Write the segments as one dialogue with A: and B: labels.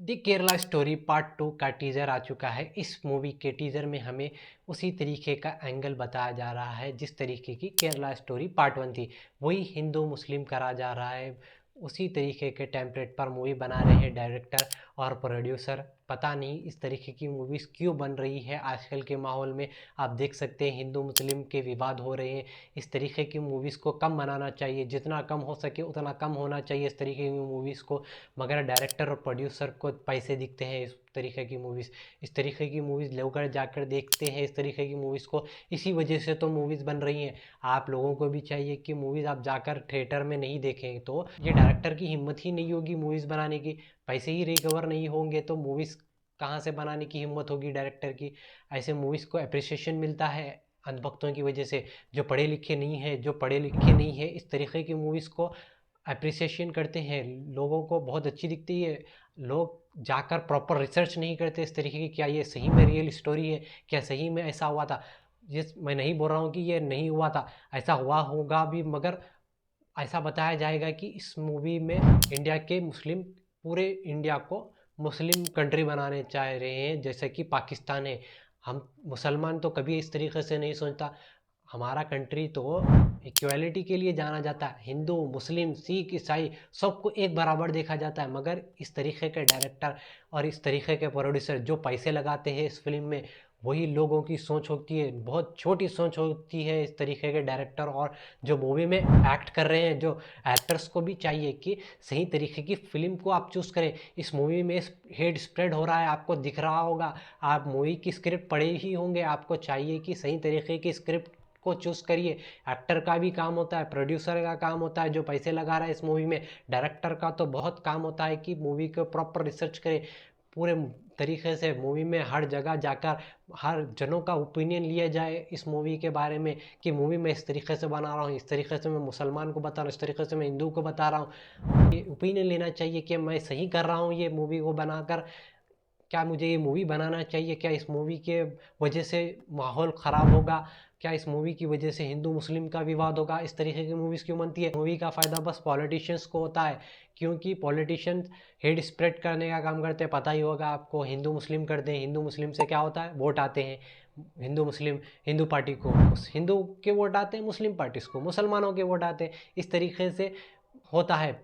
A: The Kerala story part 2 का teaser आ चुका है। इस मूवी के टीज़र में हमें उसी तरीके का एंगल बताया जा रहा है जिस तरीके की केरला स्टोरी पार्ट 1 थी। वही हिंदू मुस्लिम करा जा रहा है। उसी तरीके के टेम्पलेट पर मूवी बना रहे हैं डायरेक्टर और प्रोड्यूसर। पता नहीं इस तरीके की मूवीज़ क्यों बन रही है आजकल के माहौल में। आप देख सकते हैं हिंदू मुस्लिम के विवाद हो रहे हैं। इस तरीके की मूवीज़ को कम बनाना चाहिए, जितना कम हो सके उतना कम होना चाहिए इस तरीके की मूवीज़ को। मगर डायरेक्टर और प्रोड्यूसर को पैसे दिखते हैं इस तरीके की मूवीज़। इस तरीके की मूवीज़ लोग जाकर देखते हैं इस तरीके की मूवीज़ को। इसी वजह से तो मूवीज़ बन रही हैं। आप लोगों को भी चाहिए कि मूवीज़ आप जाकर थिएटर में नहीं देखें, तो ये डायरेक्टर की हिम्मत ही नहीं होगी मूवीज़ बनाने की। पैसे ही रिकवर नहीं होंगे तो मूवीज़ कहाँ से बनाने की हिम्मत होगी डायरेक्टर की। ऐसे मूवीज़ को अप्रिसिएशन मिलता है अंधभक्तों की वजह से। जो पढ़े लिखे नहीं है इस तरीके की मूवीज़ को अप्रिसिएशन करते हैं। लोगों को बहुत अच्छी दिखती है। लोग जाकर प्रॉपर रिसर्च नहीं करते इस तरीके की, क्या ये सही में रियल स्टोरी है, क्या सही में ऐसा हुआ था। ये मैं नहीं बोल रहा हूँ कि ये नहीं हुआ था, ऐसा हुआ होगा भी, मगर ऐसा बताया जाएगा कि इस मूवी में इंडिया के मुस्लिम पूरे इंडिया को मुस्लिम कंट्री बनाने चाह रहे हैं जैसे कि पाकिस्तान है। हम मुसलमान तो कभी इस तरीके से नहीं सोचता। हमारा कंट्री तो इक्वालिटी के लिए जाना जाता है। हिंदू मुस्लिम सिख ईसाई सबको एक बराबर देखा जाता है। मगर इस तरीके के डायरेक्टर और इस तरीके के प्रोड्यूसर जो पैसे लगाते हैं इस फिल्म में, वही लोगों की सोच होती है। बहुत छोटी सोच होती है इस तरीके के डायरेक्टर और जो मूवी में एक्ट कर रहे हैं। जो एक्टर्स को भी चाहिए कि सही तरीके की फिल्म को आप चूज़ करें। इस मूवी में हेड स्प्रेड हो रहा है, आपको दिख रहा होगा। आप मूवी की स्क्रिप्ट पढ़े ही होंगे। आपको चाहिए कि सही तरीके की स्क्रिप्ट को चूज़ करिए। एक्टर का भी काम होता है, प्रोड्यूसर का काम होता है जो पैसे लगा रहा है इस मूवी में। डायरेक्टर का तो बहुत काम होता है कि मूवी को प्रॉपर रिसर्च करे पूरे तरीके से। मूवी में हर जगह जाकर हर जनों का ओपिनियन लिया जाए इस मूवी के बारे में कि मूवी में इस तरीके से बना रहा हूँ, इस तरीके से मैं मुसलमान को बता रहा हूँ, इस तरीके से मैं हिंदू को बता रहा हूँ। ये ओपिनियन लेना चाहिए कि मैं सही कर रहा हूँ ये मूवी को बनाकर। क्या मुझे ये मूवी बनाना चाहिए, क्या इस मूवी के वजह से माहौल ख़राब होगा, क्या इस मूवी की वजह से हिंदू मुस्लिम का विवाद होगा। इस तरीके की मूवीज़ क्यों बनती है। मूवी का फ़ायदा बस पॉलिटिशियंस को होता है, क्योंकि पॉलिटिशियंस हेड स्प्रेड करने का काम करते हैं। पता ही होगा आपको, हिंदू मुस्लिम करते हैं। हिंदू मुस्लिम से क्या होता है, वोट आते हैं। हिंदू मुस्लिम हिंदू पार्टी को हिंदू के वोट आते हैं, मुस्लिम पार्टीज़ को मुसलमानों के वोट आते हैं। इस तरीके से होता है।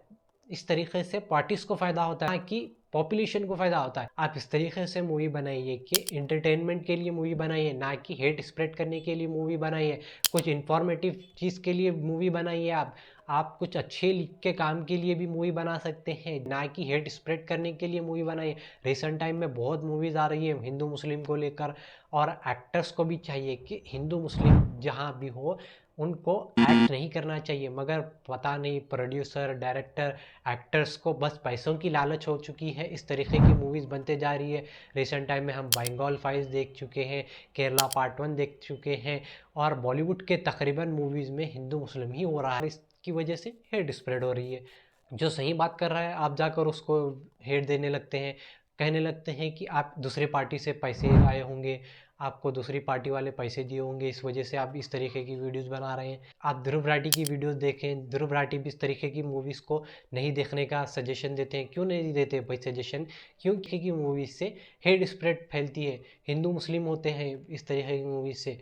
A: इस तरीके से पार्टीज़ को फ़ायदा होता है कि पॉपुलेशन को फ़ायदा होता है। आप इस तरीके से मूवी बनाइए कि एंटरटेनमेंट के लिए मूवी बनाइए, ना कि हेट स्प्रेड करने के लिए मूवी बनाइए। कुछ इन्फॉर्मेटिव चीज़ के लिए मूवी बनाइए। आप कुछ अच्छे लिख के काम के लिए भी मूवी बना सकते हैं, ना कि हेट स्प्रेड करने के लिए मूवी बनाइए। रिसेंट टाइम में बहुत मूवीज़ आ रही है हिंदू मुस्लिम को लेकर, और एक्टर्स को भी चाहिए कि हिंदू मुस्लिम जहाँ भी हो उनको एक्ट नहीं करना चाहिए। मगर पता नहीं प्रोड्यूसर डायरेक्टर एक्टर्स को बस पैसों की लालच हो चुकी है। इस तरीके की मूवीज़ बनते जा रही है। रिसेंट टाइम में हम बंगाल फाइल्स देख चुके हैं, केरला पार्ट 1 देख चुके हैं, और बॉलीवुड के तकरीबन मूवीज़ में हिंदू मुस्लिम ही हो रहा है। इसकी वजह से हेट स्प्रेड हो रही है। जो सही बात कर रहा है आप जाकर उसको हेट देने लगते हैं। कहने लगते हैं कि आप दूसरी पार्टी से पैसे आए होंगे, आपको दूसरी पार्टी वाले पैसे दिए होंगे, इस वजह से आप इस तरीके की वीडियोस बना रहे हैं। आप ध्रुव राठी की वीडियोस देखें, ध्रुव राठी भी इस तरीके की मूवीज़ को नहीं देखने का सजेशन देते हैं। क्यों नहीं देते भाई सजेशन, क्योंकि की मूवीज़ से हेट स्प्रेड फैलती है। हिंदू मुस्लिम होते हैं इस तरीके की मूवीज़ से।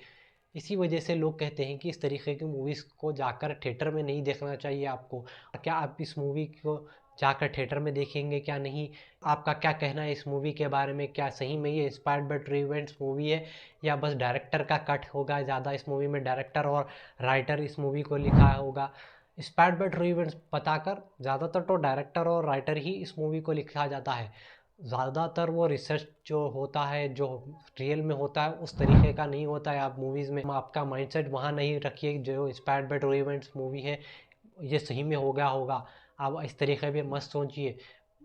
A: इसी वजह से लोग कहते हैं कि इस तरीके की मूवीज़ को जाकर थिएटर में नहीं देखना चाहिए आपको। क्या आप इस मूवी को जाकर थिएटर में देखेंगे, क्या नहीं। आपका क्या कहना है इस मूवी के बारे में, क्या सही में ये inspired by true events movie है, या बस डायरेक्टर का कट होगा ज़्यादा इस मूवी में, डायरेक्टर और राइटर इस मूवी को लिखा होगा। इंस्पायर्ड बाय ट्रू इवेंट्स बताकर ज़्यादातर तो डायरेक्टर और राइटर ही इस मूवी को लिखा जाता है। ज़्यादातर वो रिसर्च जो होता है, जो रियल में होता है, उस तरीके का नहीं होता है। आप मूवीज़ में आपका माइंडसेट वहाँ नहीं रखिए जो inspired by true events movie है ये सही में हो गया होगा। आप इस तरीके पे मत सोचिए।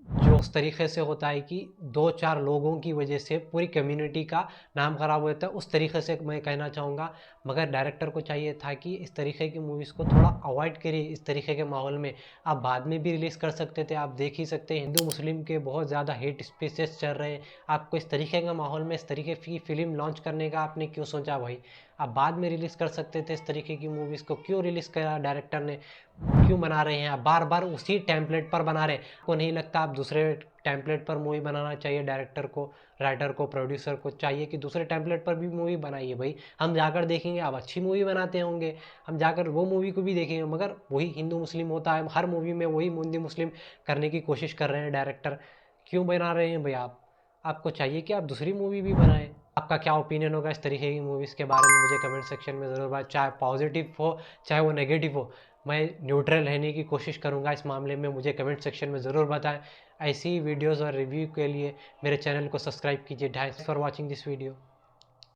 A: जो उस तरीके से होता है कि 2-4 लोगों की वजह से पूरी कम्युनिटी का नाम खराब हो जाता है, उस तरीके से मैं कहना चाहूँगा। मगर डायरेक्टर को चाहिए था कि इस तरीके की मूवीज़ को थोड़ा अवॉइड करिए। इस तरीके के माहौल में आप बाद में भी रिलीज़ कर सकते थे। आप देख ही सकते हैं हिंदू मुस्लिम के बहुत ज़्यादा हेट स्पीचेस चल रहे हैं। आपको इस तरीके का माहौल में इस तरीके की फ़िल्म लॉन्च करने का आपने क्यों सोचा भाई। आप बाद में रिलीज़ कर सकते थे इस तरीके की मूवीज़ को, क्यों रिलीज़ करा डायरेक्टर ने, क्यों बना रहे हैं आप बार बार उसी टेम्पलेट पर बना रहे हैं? आपको नहीं लगता आप दूसरे टेम्पलेट पर मूवी बनाना चाहिए डायरेक्टर को, राइटर को, प्रोड्यूसर को चाहिए कि दूसरे टेम्पलेट पर भी मूवी बनाइए भाई, हम जाकर देखेंगे आप अच्छी मूवी बनाते होंगे, हम जाकर वो मूवी को भी देखेंगे। मगर वही हिंदू मुस्लिम होता है, हर मूवी में वही हिंदू मुस्लिम करने की कोशिश कर रहे हैं डायरेक्टर, क्यों बना रहे हैं भाई आप? आपको चाहिए कि आप दूसरी मूवी भी बनाएं। आपका क्या ओपिनियन होगा इस तरीके की मूवीज़ के बारे में, मुझे कमेंट सेक्शन में ज़रूर बताएं, चाहे पॉजिटिव हो चाहे वो नेगेटिव हो, मैं न्यूट्रल रहने की कोशिश करूंगा इस मामले में, मुझे कमेंट सेक्शन में ज़रूर बताएं। ऐसी वीडियोस और रिव्यू के लिए मेरे चैनल को सब्सक्राइब कीजिए। Thanks for watching this video.